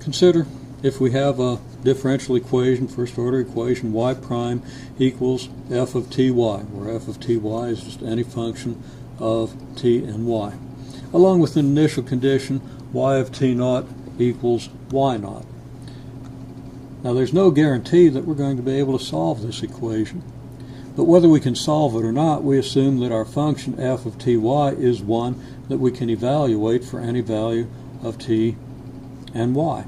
Consider if we have a differential equation, first order equation, y prime equals f of ty, where f of ty is just any function of t and y, along with an initial condition y of t naught equals y naught. Now there's no guarantee that we're going to be able to solve this equation, but whether we can solve it or not, we assume that our function f of ty is one that we can evaluate for any value of t and y.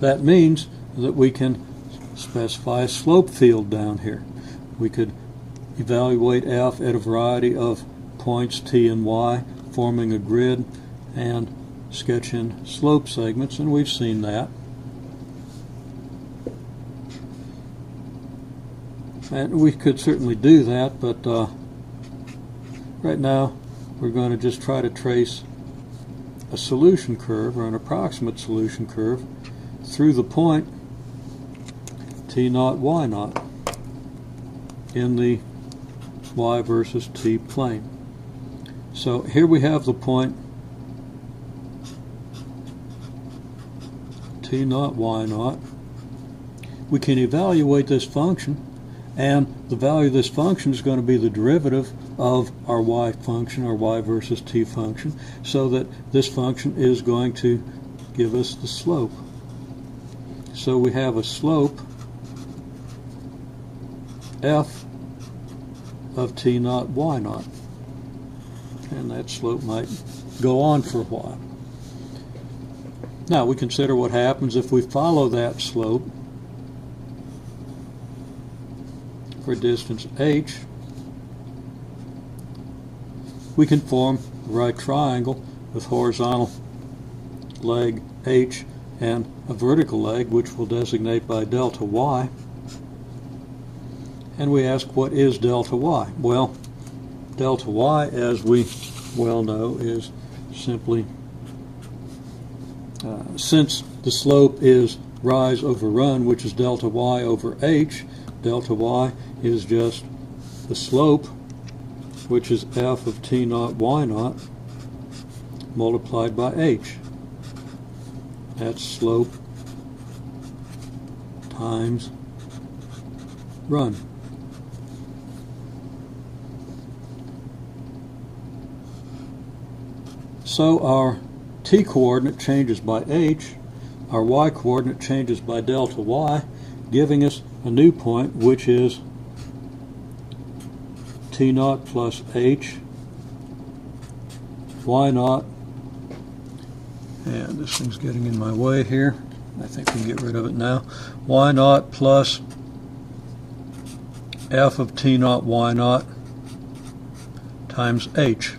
That means that we can specify a slope field down here. We could evaluate f at a variety of points t and y, forming a grid and sketch in slope segments, and we've seen that. And we could certainly do that, but right now we're going to just try to trace a solution curve, or an approximate solution curve, through the point t naught y naught in the y versus t plane. So here we have the point t naught y naught. We can evaluate this function, and the value of this function is going to be the derivative of our y function, our y versus t function, so that this function is going to give us the slope. So we have a slope f of t naught y naught, and that slope might go on for a while. Now we consider what happens if we follow that slope for distance h. We can form a right triangle with horizontal leg h and a vertical leg, which we'll designate by delta y. And we ask, what is delta y? Well, delta y, as we well know, is simply, since the slope is rise over run, which is delta y over h, delta y is just the slope, which is f of t naught y naught, multiplied by h. That's slope times run. So our t-coordinate changes by h, our y-coordinate changes by delta y, giving us a new point, which is t naught plus h, y naught, and this thing's getting in my way here. I think we can get rid of it now. Y naught plus f of t naught y naught times h.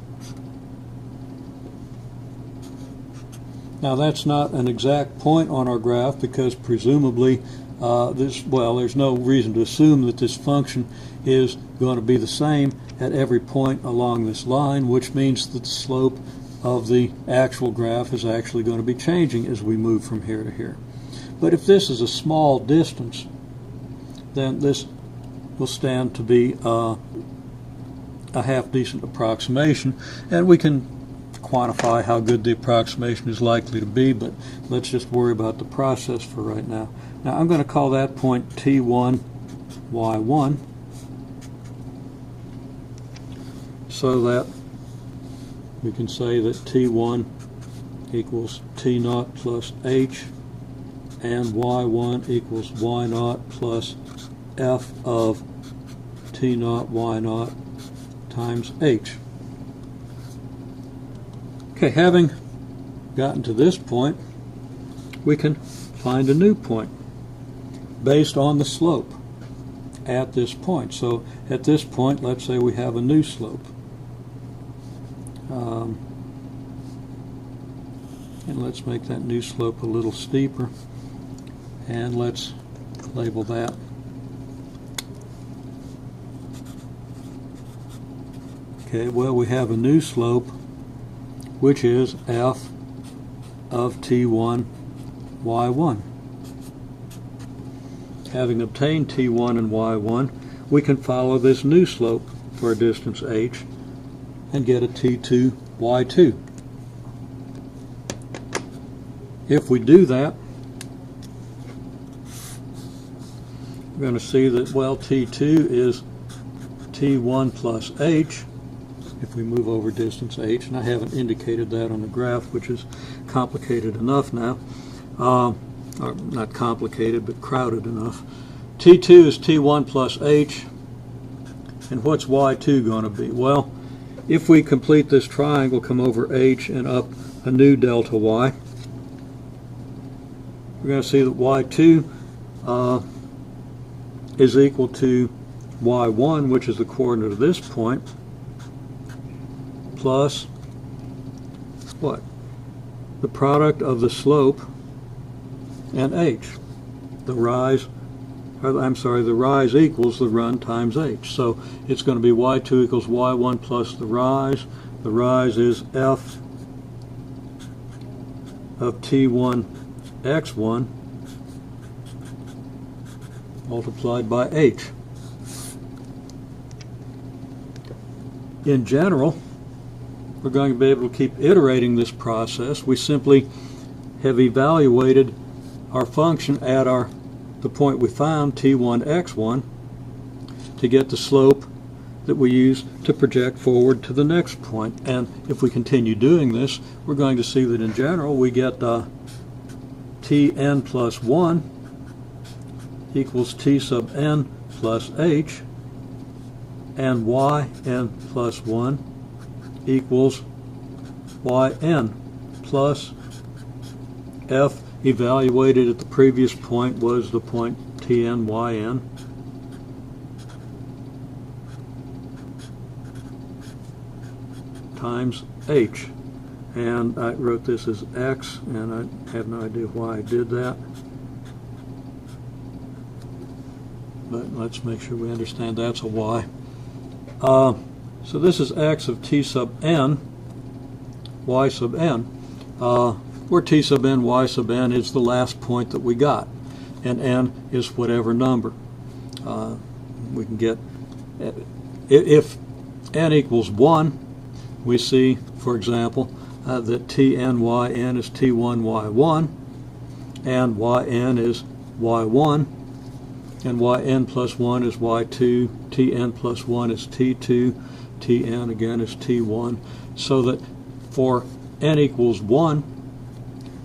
Now that's not an exact point on our graph, because presumably there's no reason to assume that this function is going to be the same at every point along this line, which means that the slope of the actual graph is actually going to be changing as we move from here to here. But if this is a small distance, then this will stand to be a half-decent approximation, and we can quantify how good the approximation is likely to be, but let's just worry about the process for right now. Now I'm going to call that point T1, Y1, so that we can say that T1 equals T naught plus H, and Y1 equals Y naught plus F of T naught Y naught times H. Okay, having gotten to this point, we can find a new point based on the slope at this point. So at this point, let's say we have a new slope. And let's make that new slope a little steeper, and let's label that okay. Well, we have a new slope, which is f of T1 Y1. Having obtained T1 and Y1, we can follow this new slope for a distance h and get a T2 Y2. if we do that, we're going to see that, well, T2 is T1 plus H, if we move over distance H, and I haven't indicated that on the graph, which is complicated enough now. Or not complicated, but crowded enough. T2 is T1 plus H, and what's Y2 going to be? Well, if we complete this triangle, come over H and up a new delta Y, we're going to see that Y2 is equal to Y1, which is the coordinate of this point, plus what? The product of the slope and H. The rise equals the run times H. So it's going to be Y2 equals Y1 plus the rise. The rise is F of T1 X1 multiplied by H. In general, we're going to be able to keep iterating this process. We simply have evaluated our function at the point we found, T1 X1, to get the slope that we use to project forward to the next point. And if we continue doing this, we're going to see that in general we get Tn plus 1 equals T sub n plus H, and Yn plus 1 equals Yn plus F evaluated at the previous point was the point Tn Yn times H. And I wrote this as X, and I have no idea why I did that. But let's make sure we understand that's a Y. So this is X of T sub n, Y sub n, where T sub n, Y sub n is the last point that we got, and n is whatever number. We can get, if n equals 1, we see, for example, that Tn Yn is T1 Y1, and Yn is Y1, and Yn plus 1 is Y2, Tn plus 1 is T2, Tn again is T1, so that for n equals 1,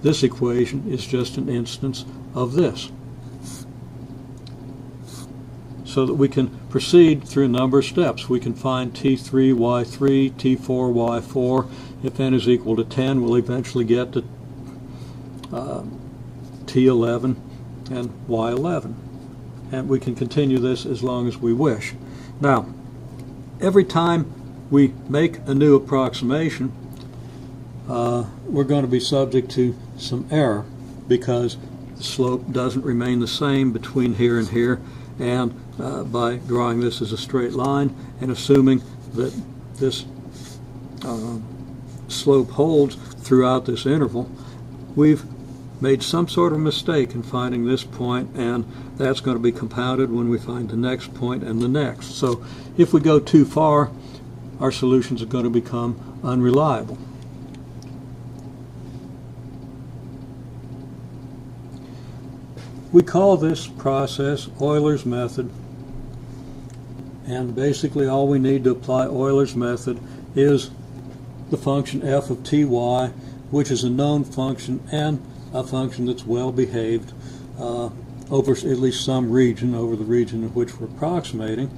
this equation is just an instance of this. So that we can proceed through a number of steps. We can find T3, Y3, T4, Y4. If n is equal to 10, we'll eventually get to T11 and Y11. And we can continue this as long as we wish. Now, every time we make a new approximation, we're going to be subject to some error because the slope doesn't remain the same between here and here, and by drawing this as a straight line and assuming that this slope holds throughout this interval, we've made some sort of mistake in finding this point, and that's going to be compounded when we find the next point and the next. So if we go too far, our solutions are going to become unreliable. We call this process Euler's method, and basically all we need to apply Euler's method is the function f of ty, which is a known function and a function that's well behaved over at least some region, over the region in which we're approximating,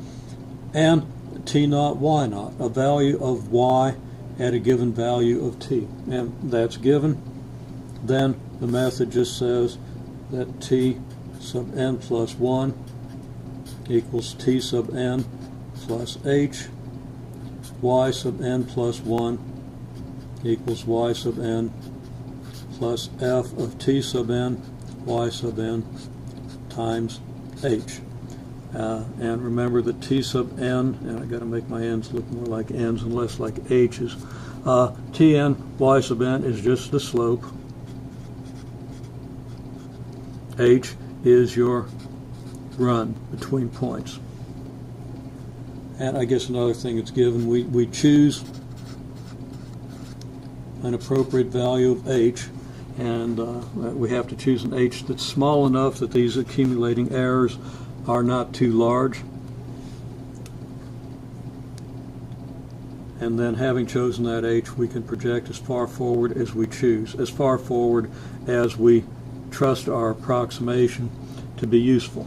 and t naught y naught, a value of y at a given value of t. And that's given. Then the method just says that t sub n plus 1 equals t sub n plus h, y sub n plus 1 equals y sub n plus f of t sub n, y sub n times h. And remember that t sub n, and I've got to make my n's look more like n's and less like h's, tn y sub n is just the slope. H is your run between points. And I guess another thing that's given, we choose an appropriate value of h and we have to choose an h that's small enough that these accumulating errors are not too large. And then, having chosen that h, we can project as far forward as we choose, as far forward as we trust our approximation to be useful.